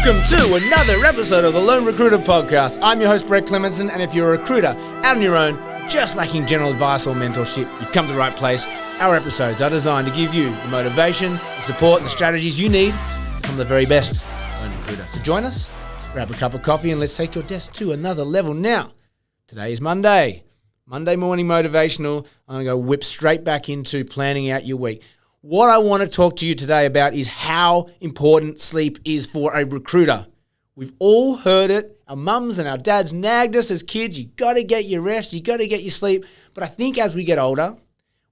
Welcome to another episode of the Lone Recruiter Podcast. I'm your host, Brett Clemenson, and if you're a recruiter out on your own, just lacking general advice or mentorship, you've come to the right place. Our episodes are designed to give you the motivation, the support, and the strategies you need to become the very best Lone Recruiter. So join us, grab a cup of coffee, and let's take your desk to another level. Now, today is Monday morning motivational. I'm going to go whip straight back into planning out your week. What I want to talk to you today about is how important sleep is for a recruiter. We've all heard it. Our mums and our dads nagged us as kids. You got to get your rest. You got to get your sleep. But I think as we get older,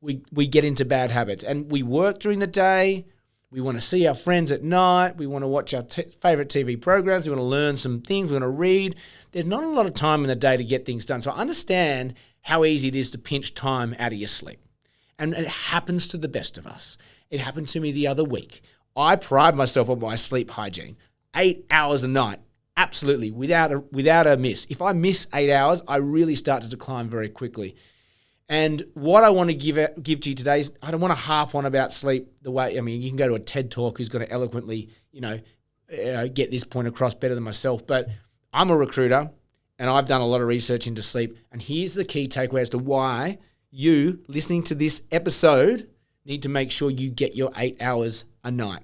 we get into bad habits. And we work during the day. We want to see our friends at night. We want to watch our favorite TV programs. We want to learn some things. We want to read. There's not a lot of time in the day to get things done. So I understand how easy it is to pinch time out of your sleep. And it happens to the best of us. It happened to me the other week. I pride myself on my sleep hygiene. 8 hours a night, absolutely, without a miss. If I miss 8 hours, I really start to decline very quickly. And what I want to give to you today is I don't want to harp on about sleep the way, you can go to a TED Talk who's going to eloquently, get this point across better than myself. But I'm a recruiter and I've done a lot of research into sleep. And here's the key takeaway as to why you listening to this episode need to make sure you get your 8 hours a night.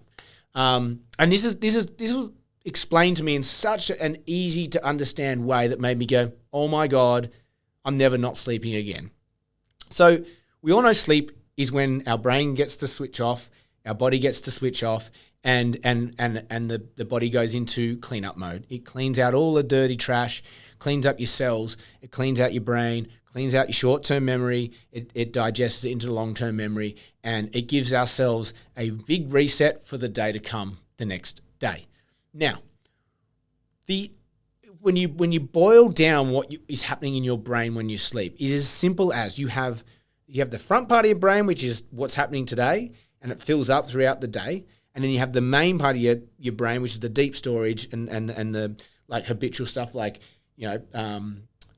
And this was explained to me in such an easy to understand way that made me go, oh my God, I'm never not sleeping again. So we all know sleep is when our brain gets to switch off, our body gets to switch off, and the body goes into cleanup mode. It cleans out all the dirty trash, cleans up your cells, it cleans out your brain, cleans out your short-term memory, it digests it into the long-term memory, and it gives ourselves a big reset for the day to come the next day. Now, when you boil down what is happening in your brain when you sleep, it is as simple as you have the front part of your brain, which is what's happening today, and it fills up throughout the day, and then you have the main part of your brain, which is the deep storage and the like habitual stuff like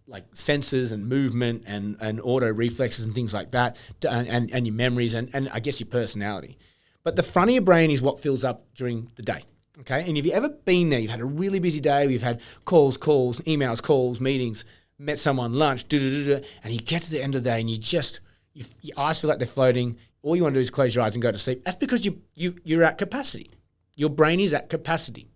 like senses and movement and auto reflexes and things like that, and your memories and I guess your personality. But the front of your brain is what fills up during the day, okay? And if you've ever been there, you've had a really busy day, you've had calls, emails, meetings, met someone, lunch, and you get to the end of the day and your eyes feel like they're floating. All you want to do is close your eyes and go to sleep. That's because you're at capacity. Your brain is at capacity,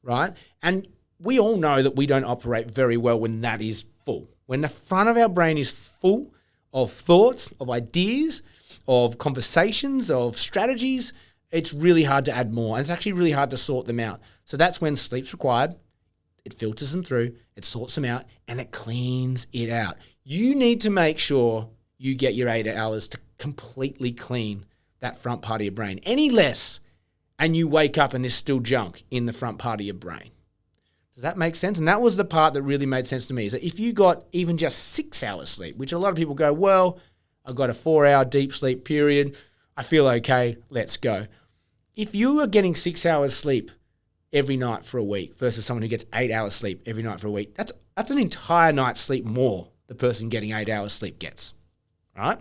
right? And we all know that we don't operate very well when that is full. When the front of our brain is full of thoughts, of ideas, of conversations, of strategies, it's really hard to add more. And it's actually really hard to sort them out. So that's when sleep's required. It filters them through, it sorts them out, and it cleans it out. You need to make sure you get your 8 hours to completely clean that front part of your brain. Any less, and you wake up and there's still junk in the front part of your brain. Does that make sense? And that was the part that really made sense to me, is that if you got even just 6 hours sleep, which a lot of people go, well, I've got a 4-hour deep sleep period, I feel okay, let's go. If you are getting 6 hours sleep every night for a week versus someone who gets 8 hours sleep every night for a week, that's an entire night's sleep more the person getting 8 hours sleep gets, right?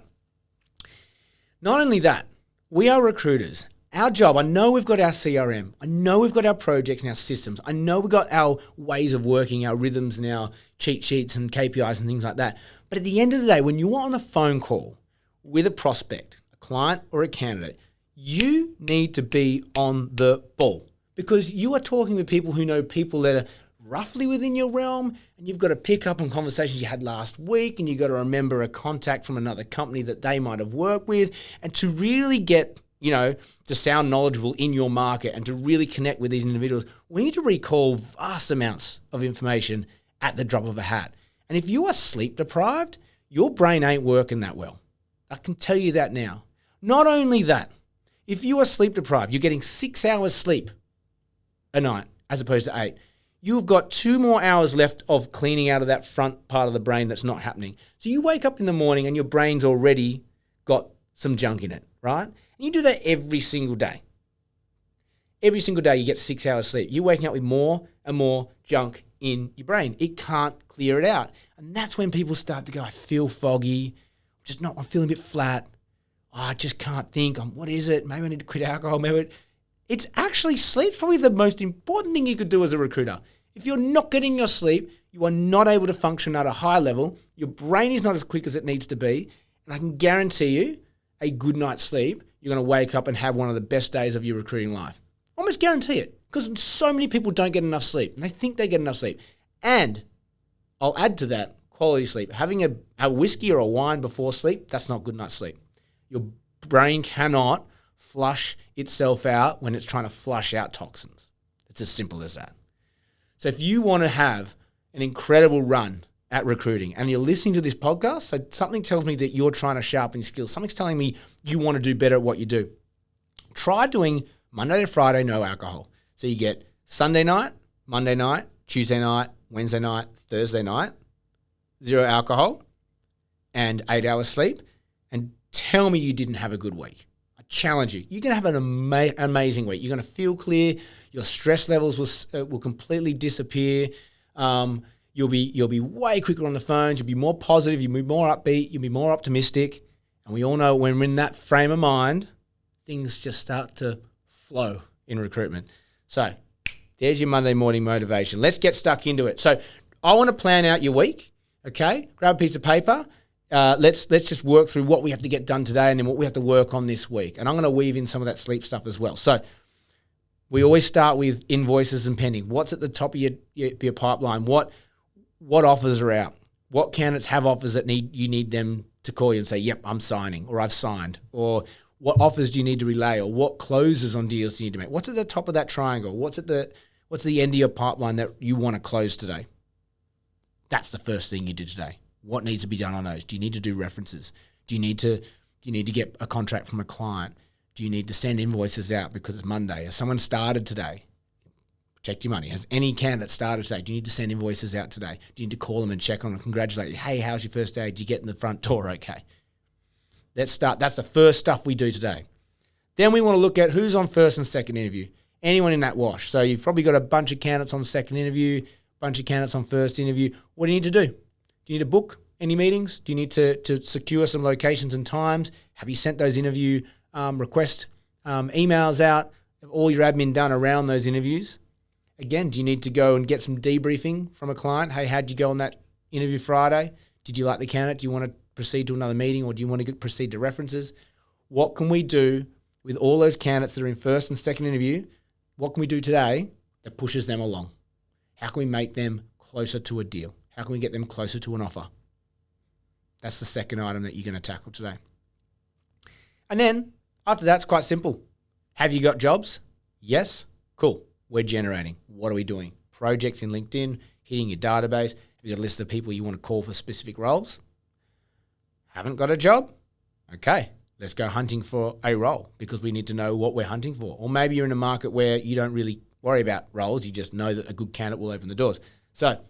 Not only that, we are recruiters. Our job, I know we've got our CRM, I know we've got our projects and our systems, I know we've got our ways of working, our rhythms and our cheat sheets and KPIs and things like that. But at the end of the day, when you are on a phone call with a prospect, a client or a candidate, you need to be on the ball because you are talking with people who know people that are roughly within your realm, and you've got to pick up on conversations you had last week, and you've got to remember a contact from another company that they might have worked with, and to really get to sound knowledgeable in your market and to really connect with these individuals, we need to recall vast amounts of information at the drop of a hat. And if you are sleep deprived, your brain ain't working that well. I can tell you that now. Not only that, if you are sleep deprived, you're getting 6 hours sleep a night as opposed to 8. You've got 2 more hours left of cleaning out of that front part of the brain that's not happening. So you wake up in the morning and your brain's already got some junk in it, right? And you do that every single day. Every single day you get 6 hours sleep. You're waking up with more and more junk in your brain. It can't clear it out. And that's when people start to go, I feel foggy. I'm feeling a bit flat. Oh, I just can't think. What is it? Maybe I need to quit alcohol. It's actually sleep's probably the most important thing you could do as a recruiter. If you're not getting your sleep, you are not able to function at a high level. Your brain is not as quick as it needs to be. And I can guarantee you a good night's sleep, you're going to wake up and have one of the best days of your recruiting life. Almost guarantee it. Because so many people don't get enough sleep. And they think they get enough sleep. And I'll add to that quality sleep. Having a whiskey or a wine before sleep, that's not good night's sleep. Your brain cannot flush itself out when it's trying to flush out toxins. It's as simple as that. So if you want to have an incredible run at recruiting and you're listening to this podcast, so something tells me that you're trying to sharpen your skills. Something's telling me you want to do better at what you do. Try doing Monday to Friday, no alcohol. So you get Sunday night, Monday night, Tuesday night, Wednesday night, Thursday night, 0 alcohol and 8 hours sleep, and tell me you didn't have a good week. I challenge you. You're going to have an amazing week. You're going to feel clear. Your stress levels will completely disappear. You'll be way quicker on the phones. You'll be more positive. You'll be more upbeat. You'll be more optimistic. And we all know when we're in that frame of mind, things just start to flow in recruitment. So there's your Monday morning motivation. Let's get stuck into it. So I want to plan out your week. Okay, grab a piece of paper. Let's just work through what we have to get done today and then what we have to work on this week. And I'm going to weave in some of that sleep stuff as well. So we always start with invoices and pending. What's at the top of your pipeline? What offers are out? What candidates have offers that you need them to call you and say, yep, I'm signing, or I've signed? Or what offers do you need to relay? Or what closes on deals do you need to make? What's at the top of that triangle? What's the end of your pipeline that you want to close today? That's the first thing you do today. What needs to be done on those? Do you need to do references? Do you need to get a contract from a client? Do you need to send invoices out because it's Monday? Has someone started today? Protect your money. Has any candidate started today? Do you need to send invoices out today? Do you need to call them and check on them, congratulate you? Hey, how's your first day? Did you get in the front door okay? Let's start. That's the first stuff we do today. Then we want to look at who's on first and second interview. Anyone in that wash. So you've probably got a bunch of candidates on the second interview, bunch of candidates on first interview. What do you need to do? Do you need to book any meetings? Do you need to secure some locations and times? Have you sent those interview request emails out? Have all your admin done around those interviews? Again, do you need to go and get some debriefing from a client? Hey, how'd you go on that interview Friday? Did you like the candidate? Do you want to proceed to another meeting, or do you want to proceed to references? What can we do with all those candidates that are in first and second interview? What can we do today that pushes them along? How can we make them closer to a deal? How can we get them closer to an offer? That's the second item that you're going to tackle today. And then after that, it's quite simple. Have you got jobs? Yes. Cool. We're generating. What are we doing? Projects in LinkedIn, hitting your database. Have you got a list of people you want to call for specific roles? Haven't got a job? Okay. Let's go hunting for a role, because we need to know what we're hunting for. Or maybe you're in a market where you don't really worry about roles. You just know that a good candidate will open the doors. So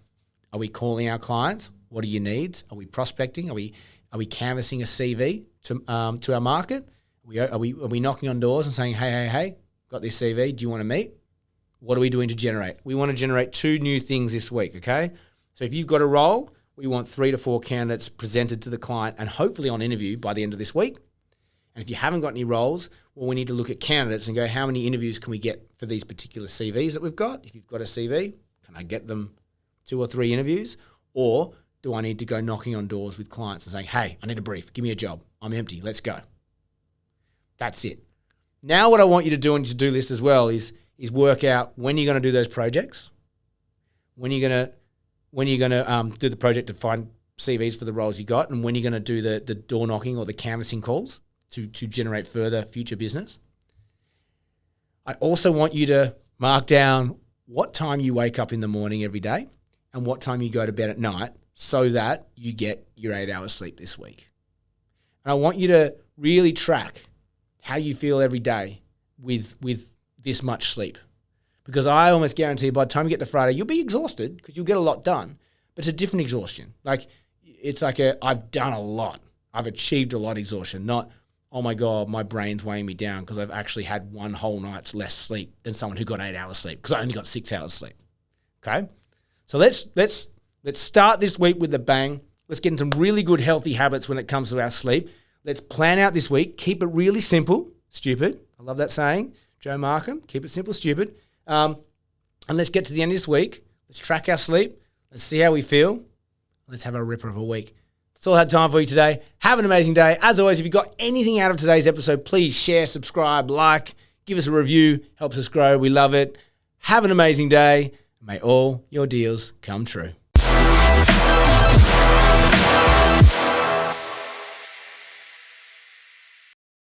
are we calling our clients? What are your needs? Are we prospecting? Are we canvassing a CV to our market? Are we knocking on doors and saying, hey, got this CV. Do you want to meet? What are we doing to generate? We want to generate 2 new things this week, okay? So if you've got a role, we want 3 to 4 candidates presented to the client and hopefully on interview by the end of this week. And if you haven't got any roles, well, we need to look at candidates and go, how many interviews can we get for these particular CVs that we've got? If you've got a CV, can I get them 2 or 3 interviews? Or do I need to go knocking on doors with clients and saying, hey, I need a brief. Give me a job. I'm empty. Let's go. That's it. Now what I want you to do on your to-do list as well is work out when you're going to do those projects, when you're going to do the project to find CVs for the roles you got, and when you're going to do the door knocking or the canvassing calls to generate further future business. I also want you to mark down what time you wake up in the morning every day and what time you go to bed at night so that you get your 8 hours sleep this week. And I want you to really track how you feel every day with this much sleep. Because I almost guarantee by the time you get to Friday, you'll be exhausted because you'll get a lot done. But it's a different exhaustion. It's like I've done a lot. I've achieved a lot exhaustion, not, oh my God, my brain's weighing me down because I've actually had 1 whole night's less sleep than someone who got 8 hours sleep because I only got 6 hours sleep. Okay? So let's start this week with a bang. Let's get into some really good healthy habits when it comes to our sleep. Let's plan out this week. Keep it really simple. Stupid. I love that saying. Joe Markham. Keep it simple, stupid. And let's get to the end of this week. Let's track our sleep. Let's see how we feel. Let's have a ripper of a week. That's all I had time for you today. Have an amazing day. As always, if you got anything out of today's episode, please share, subscribe, like, give us a review. Helps us grow. We love it. Have an amazing day. May all your deals come true.